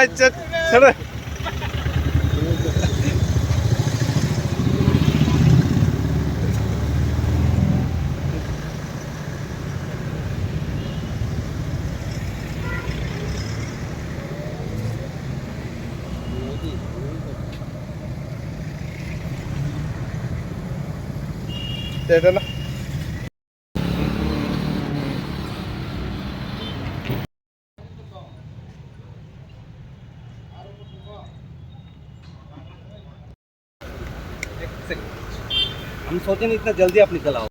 আচ্ছা ছেড়ে এটা না हम सोचे नहीं इतना जल्दी आप निकल आओ।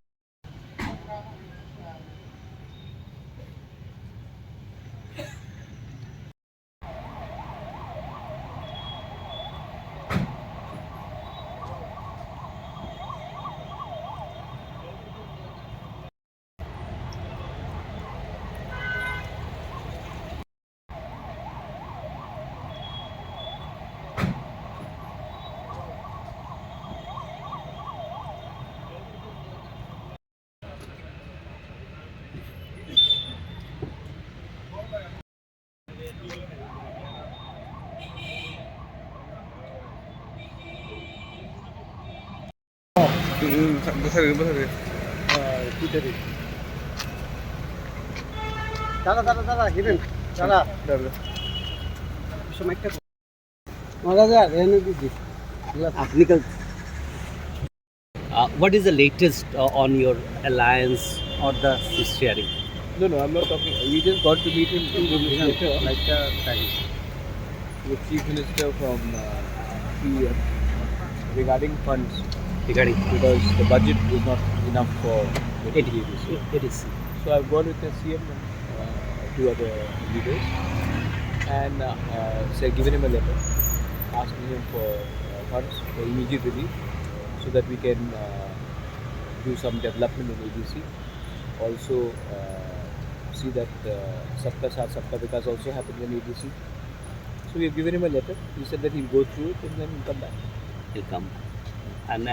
বসে দাদা দাদা দাদা গিরেন দাদা সময়টা आप निकल। What is the latest on your alliance or the sharing? No, I'm not talking. We just got to meet him 2 minutes later, Like times. the Chief Minister from CEM regarding funds, Regarding because the budget is not enough for the ADCni. it is. So I've gone with the CM and 2 other leaders and given him a letter asking him for funds for immediate relief so that we can do some development in ADC. Also see that Sabka Saath Sabka Vikas also happens in ADC. So we have given him a letter. He said that he'll go through it and then he'll come back. Will come. And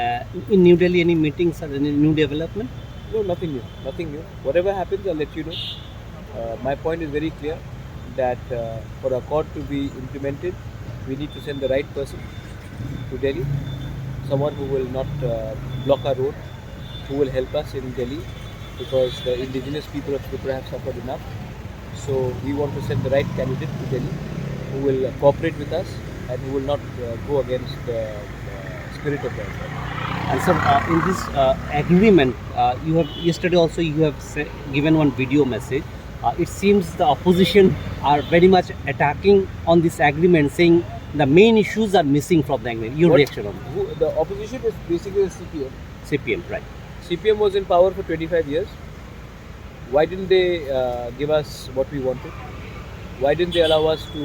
in New Delhi, any meetings or any new development? No, nothing new. Nothing new. Whatever happens, I'll let you know. My point is very clear that for accord to be implemented, we need to send the right person to Delhi. Someone who will not block our road, who will help us in Delhi, because the indigenous people of Tripura have suffered enough. So we want to send the right candidate to Delhi, who will cooperate with us and who will not go against the spirit of the government. And so in this agreement, you have yesterday also you have given one video message. It seems the opposition are very much attacking on this agreement, saying the main issues are missing from the agreement. Your reaction on that? The opposition is basically the CPM. CPM, right? CPM was in power for 25 years. Why didn't they give us what we wanted? Why didn't they allow us to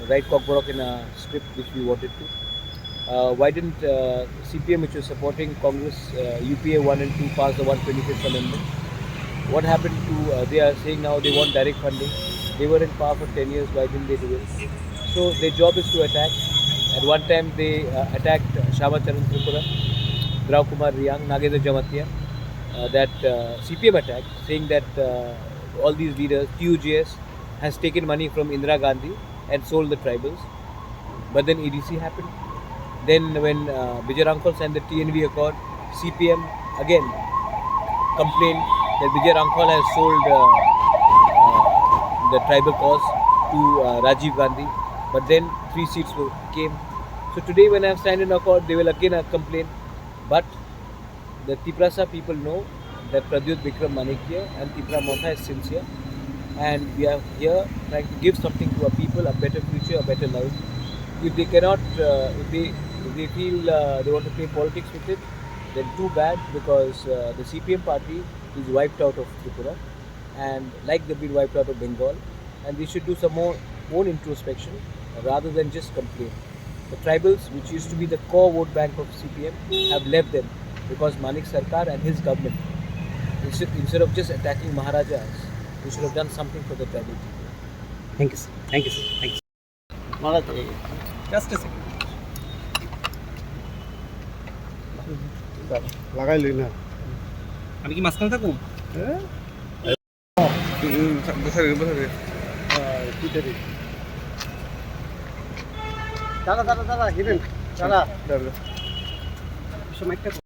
write Cockbrock in a script which we wanted to? Why didn't CPM, which was supporting Congress, UPA 1 and 2, pass the 125th Amendment? What happened to, they are saying now they want direct funding. They were in power for 10 years, why didn't they do it? So their job is to attack. At one time they attacked Shama Charan Tripura, Draw Kumar Riyang, Nagendra Jamatia, that CPM attacked, saying that all these leaders, TUJS, has taken money from Indira Gandhi and sold the tribals. But then ADC happened. Then when Vijay Rankol signed the TNV Accord, CPM again complained that Vijay Rankol has sold the tribal cause to Rajiv Gandhi. But then 3 seats came. So today when I have signed an accord, they will again complain. But the Tiprasa people know that Pradyut Vikram Manik and Tipra Motha is sincere. And we are here trying to give something to our people, a better future, a better life. If they cannot, if they feel they want to play politics with it, then too bad, because the CPM party is wiped out of Tripura, and like they've been wiped out of Bengal, and they should do some more own introspection rather than just complain. The tribals, which used to be the core vote bank of CPM, have left them because Manik Sarkar and his government, instead of just attacking Maharajas, we should have done something for the tribal people. Thank you, sir. Thank you, sir. Thank you. Malai, just a second. লাগাইলি না আমি কি মাঝখানে থাকুন? বসে দাদা দাদা দাদা হিরেন দাদা দাঁড়া। সময়টা